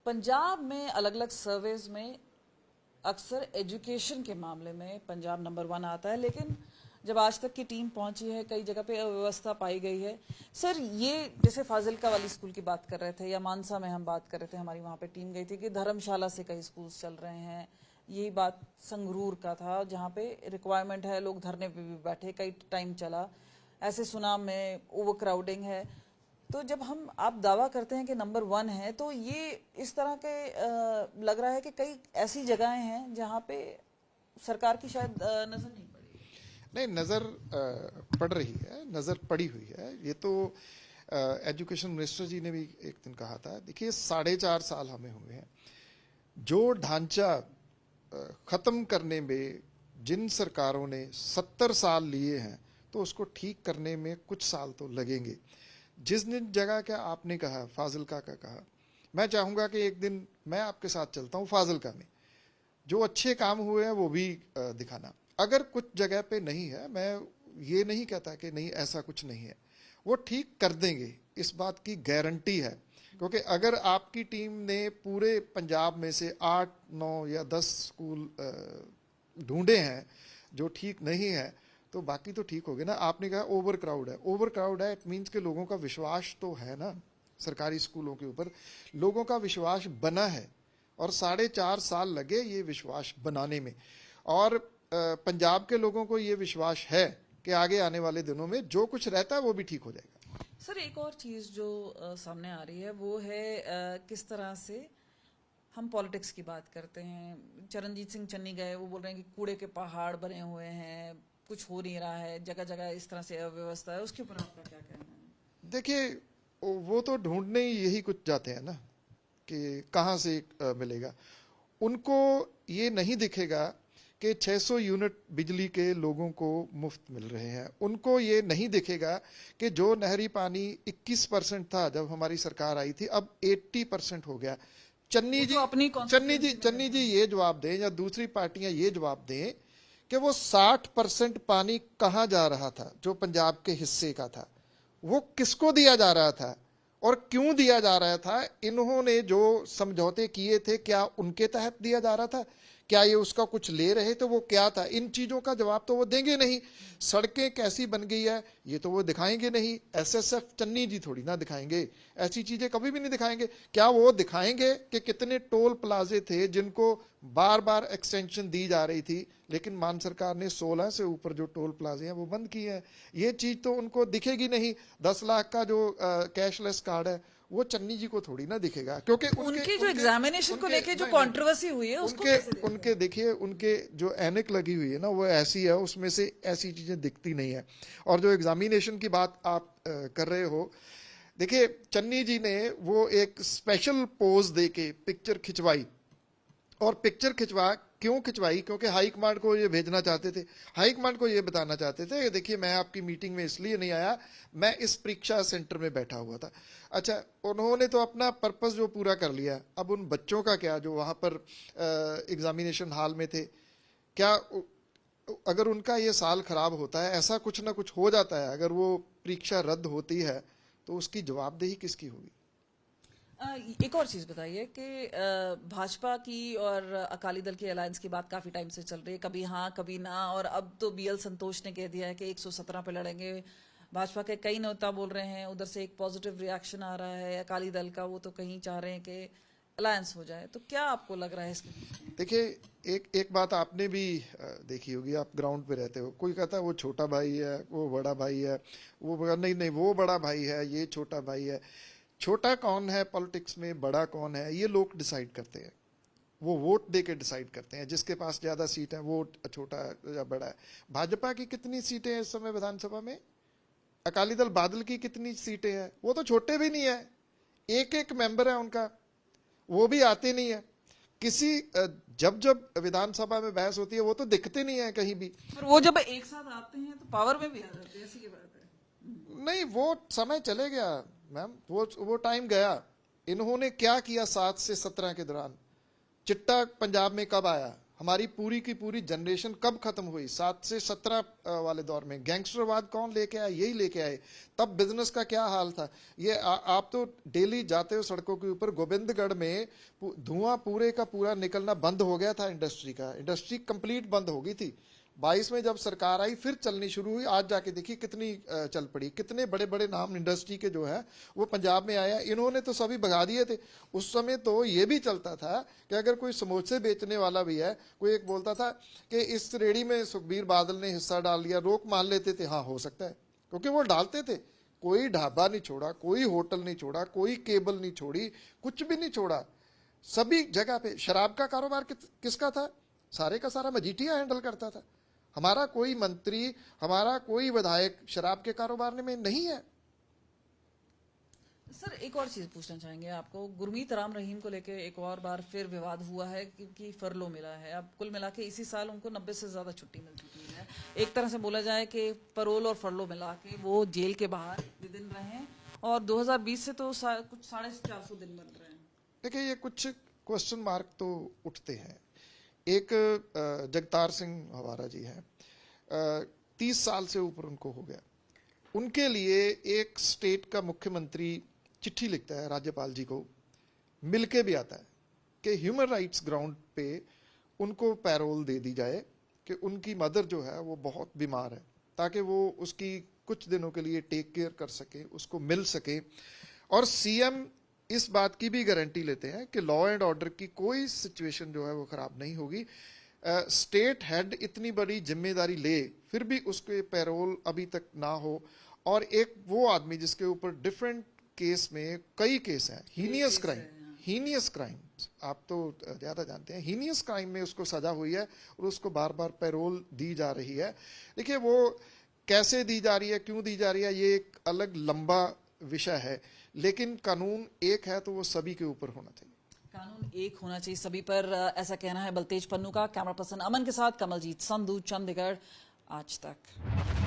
पंजाब में अलग अलग सर्वेज में अक्सर एजुकेशन के मामले में पंजाब नंबर 1 आता है, लेकिन जब आज तक की टीम पहुंची है कई जगह पे अव्यवस्था पाई गई है। सर, ये जैसे फाजिलका वाली स्कूल की बात कर रहे थे या मानसा में हम बात कर रहे थे, हमारी वहां पे टीम गई थी कि धर्मशाला से कई स्कूल्स चल रहे हैं। यही बात संगरूर का था जहाँ पे रिक्वायरमेंट है, लोग धरने पे भी बैठे, कई टाइम चला। ऐसे सुनाम में ओवर क्राउडिंग है। तो जब आप दावा करते हैं कि नंबर 1 है, तो ये इस तरह के लग रहा है कि कई ऐसी जगहें हैं जहाँ पे सरकार की शायद नजर नहीं पड़ी। नहीं, नजर पड़ रही है, नजर पड़ी हुई है। ये तो एजुकेशन मिनिस्टर जी ने भी एक दिन कहा था। देखिए, 4.5 साल हमें हुए हैं। जो ढांचा खत्म करने में जिन सरकारों ने 70 साल लिए हैं, तो उसको ठीक करने में कुछ साल तो लगेंगे। जिस जगह का आपने कहा, फाजिलका का कहा, मैं चाहूंगा कि एक दिन मैं आपके साथ चलता हूं फाजिलका में, जो अच्छे काम हुए हैं वो भी दिखाना। अगर कुछ जगह पे नहीं है, मैं ये नहीं कहता कि नहीं ऐसा कुछ नहीं है, वो ठीक कर देंगे, इस बात की गारंटी है। क्योंकि अगर आपकी टीम ने पूरे पंजाब में से 8, 9 या 10 स्कूल ढूंढे हैं जो ठीक नहीं है, तो बाकी तो ठीक हो गए ना। आपने कहा ओवर क्राउड है, ओवर क्राउड है, इट मीन्स के लोगों का विश्वास तो है ना सरकारी स्कूलों के ऊपर, लोगों का विश्वास बना है और 4.5 साल लगे ये विश्वास बनाने में। और पंजाब के लोगों को ये विश्वास है कि आगे आने वाले दिनों में जो कुछ रहता है वो भी ठीक हो जाएगा। सर, एक और चीज जो सामने आ रही है वो है किस तरह से हम पॉलिटिक्स की बात करते हैं। चरणजीत सिंह चन्नी गए, वो बोल रहे हैं कि कूड़े के पहाड़ बने हुए हैं, कुछ हो नहीं रहा है, जगह जगह इस तरह से अव्यवस्था है। उसके ऊपर आपका क्या कहना है? देखिए, वो तो ढूंढने ही यही कुछ जाते हैं ना कि कहाँ से मिलेगा। उनको ये नहीं दिखेगा कि 600 यूनिट बिजली के लोगों को मुफ्त मिल रहे हैं। उनको ये नहीं दिखेगा कि जो नहरी पानी 21% था जब हमारी सरकार आई थी, अब 80% हो गया। चन्नी जी ये जवाब दें या दूसरी पार्टियां ये जवाब दें कि वो 60% पानी कहाँ जा रहा था जो पंजाब के हिस्से का था, वो किसको दिया जा रहा था और क्यों दिया जा रहा था। इन्होंने जो समझौते किए थे, क्या उनके तहत दिया जा रहा था, क्या ये उसका कुछ ले रहे थे, वो क्या था, इन चीजों का जवाब तो वो देंगे नहीं। सड़कें कैसी बन गई है ये तो वो दिखाएंगे नहीं। एसएसएफ चन्नी जी थोड़ी ना दिखाएंगे, ऐसी चीजें कभी भी नहीं दिखाएंगे। क्या वो दिखाएंगे कि कितने टोल प्लाजे थे जिनको बार बार एक्सटेंशन दी जा रही थी, लेकिन मान सरकार ने 16 से ऊपर जो टोल प्लाजे हैं वो बंद किए हैं। ये चीज तो उनको दिखेगी नहीं। 10 लाख का जो कैशलेस कार्ड है वो चन्नी जी को थोड़ी ना दिखेगा, क्योंकि उनके जो एग्जामिनेशन को लेके जो कंट्रोवर्सी हुई है उसको उनके देखिए, उनके जो एनक लगी हुई है ना वो ऐसी है, उसमें से ऐसी चीजें दिखती नहीं है। और जो एग्जामिनेशन की बात आप कर रहे हो, देखिए चन्नी जी ने वो एक स्पेशल पोज दे के पिक्चर खिंचवाई, और पिक्चर क्यों खिंचवाई, क्योंकि हाई कमांड को ये भेजना चाहते थे। हाई कमांड को ये बताना चाहते थे कि देखिए मैं आपकी मीटिंग में इसलिए नहीं आया, मैं इस परीक्षा सेंटर में बैठा हुआ था। अच्छा, उन्होंने तो अपना पर्पस जो पूरा कर लिया, अब उन बच्चों का क्या जो वहां पर एग्जामिनेशन हॉल में थे, क्या अगर उनका ये साल खराब होता है, ऐसा कुछ ना कुछ हो जाता है, अगर वो परीक्षा रद्द होती है तो उसकी जवाबदेही किसकी होगी? एक और चीज बताइए कि भाजपा की और अकाली दल की अलायंस की बात काफी टाइम से चल रही है, कभी हाँ कभी ना, और अब तो बीएल संतोष ने कह दिया है कि 117 पे लड़ेंगे। भाजपा के कई नेता बोल रहे हैं, उधर से एक पॉजिटिव रिएक्शन आ रहा है। अकाली दल का वो तो कहीं चाह रहे हैं कि अलायंस हो जाए। तो क्या आपको लग रहा है इसके? देखिए, एक बात आपने भी देखी होगी, आप ग्राउंड पे रहते हो, कोई कहता है वो छोटा भाई है, वो बड़ा भाई है, वो नहीं वो बड़ा भाई है, ये छोटा भाई है। छोटा कौन है पॉलिटिक्स में, बड़ा कौन है, ये लोग डिसाइड करते हैं। वो वोट दे के डिसाइड करते हैं, जिसके पास ज्यादा सीट है वो छोटा या बड़ा है। भाजपा की कितनी सीटें हैं इस समय विधानसभा में? अकाली दल बादल की कितनी सीटें हैं? वो तो छोटे भी नहीं है, एक एक मेंबर है उनका, वो भी आते नहीं है किसी। जब विधानसभा में बहस होती है वो तो दिखते नहीं है कहीं भी। पर वो जब एक साथ आते हैं तो पावर में भी आ जाते हैं, ऐसी की बात है। नहीं, वो समय चले गया मैम, वो टाइम गया। इन्होंने क्या किया 7 से 17 के दौरान? चिट्टा पंजाब में कब आया? हमारी पूरी की पूरी जनरेशन कब खत्म हुई? 7 से 17 वाले दौर में गैंगस्टरवाद कौन लेके आया? यही लेके आए। तब बिजनेस का क्या हाल था? ये आप तो डेली जाते हो सड़कों के ऊपर, गोविंदगढ़ में धुआं पूरे का पूरा निकलना बंद हो गया था। इंडस्ट्री का, इंडस्ट्री कंप्लीट बंद हो गई थी। 22 में जब सरकार आई फिर चलनी शुरू हुई। आज जाके देखिए कितनी चल पड़ी। कितने बड़े बड़े नाम इंडस्ट्री के जो है वो पंजाब में आया। इन्होंने तो सभी भगा दिए थे। उस समय तो ये भी चलता था कि अगर कोई समोसे बेचने वाला भी है, कोई एक बोलता था कि इस रेडी में सुखबीर बादल ने हिस्सा डाल लिया, रोक मान लेते थे, हाँ हो सकता है, क्योंकि वो डालते थे। कोई ढाबा नहीं छोड़ा, कोई होटल नहीं छोड़ा, कोई केबल नहीं छोड़ी, कुछ भी नहीं छोड़ा। सभी जगह पे शराब का कारोबार किसका था? सारे का सारा मजीठिया हैंडल करता था। हमारा कोई मंत्री, हमारा कोई विधायक शराब के कारोबार में नहीं है। सर एक और चीज पूछना चाहेंगे आपको, गुरमीत राम रहीम को लेके एक और बार फिर विवाद हुआ है क्योंकि फरलो मिला है। अब कुल मिला के इसी साल उनको 90 से ज्यादा छुट्टी मिल चुकी है। एक तरह से बोला जाए कि परोल और फरलो मिला के वो जेल के बाहर दिन रहे हैं और 2020 से तो कुछ 450 दिन बन रहे हैं। देखिए, ये कुछ क्वेश्चन मार्क तो उठते हैं। एक जगतार सिंह हवारा जी हैं, 30 साल से ऊपर उनको हो गया। उनके लिए एक स्टेट का मुख्यमंत्री चिट्ठी लिखता है राज्यपाल जी को, मिलके भी आता है कि ह्यूमन राइट्स ग्राउंड पे उनको पैरोल दे दी जाए कि उनकी मदर जो है वो बहुत बीमार है, ताकि वो उसकी कुछ दिनों के लिए टेक केयर कर सके, उसको मिल सके। और सीएम इस बात की भी गारंटी लेते हैं कि लॉ एंड ऑर्डर की कोई सिचुएशन जो है वो खराब नहीं होगी। स्टेट हेड इतनी बड़ी जिम्मेदारी ले, फिर भी उसके पैरोल अभी तक ना हो। और एक वो आदमी जिसके ऊपर डिफरेंट केस में कई केस हैं, हीनियस क्राइम, आप तो ज्यादा जानते हैं, हीनियस क्राइम में उसको सजा हुई है और उसको बार बार पैरोल दी जा रही है। देखिए, वो कैसे दी जा रही है, क्यों दी जा रही है, ये एक अलग लंबा विषय है, लेकिन कानून एक है तो वो सभी के ऊपर होना चाहिए। कानून एक होना चाहिए सभी पर, ऐसा कहना है बलतेज पन्नू का। कैमरा पर्सन अमन के साथ कमलजीत संधू, चंडीगढ़, आज तक।